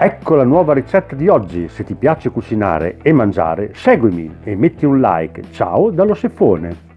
Ecco la nuova ricetta di oggi. Se ti piace cucinare e mangiare, seguimi e metti un like. Ciao dallo Ceffone.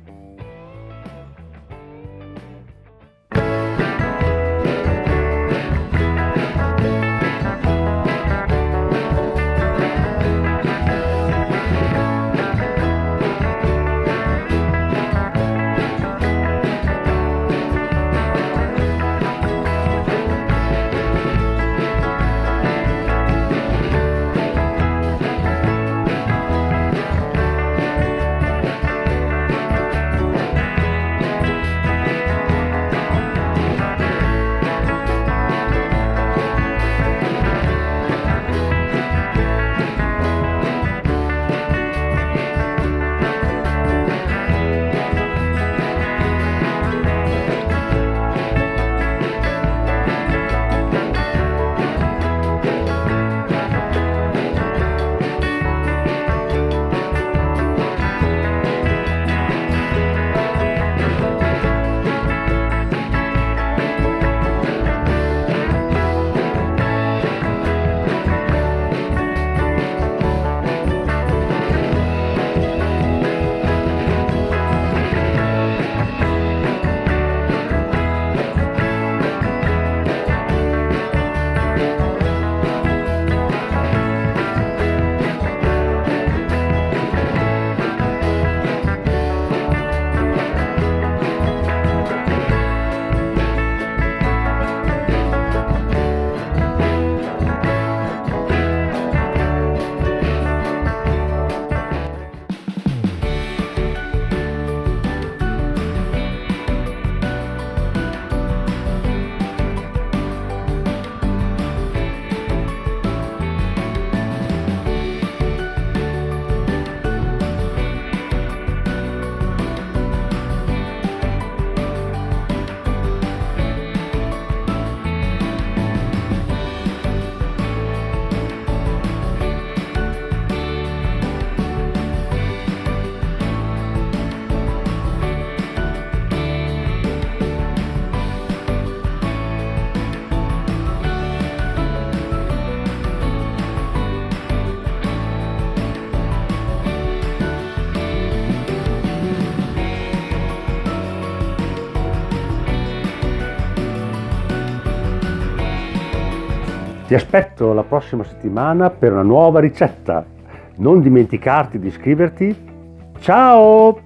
Ti aspetto la prossima settimana per una nuova ricetta. Non dimenticarti di iscriverti. Ciao!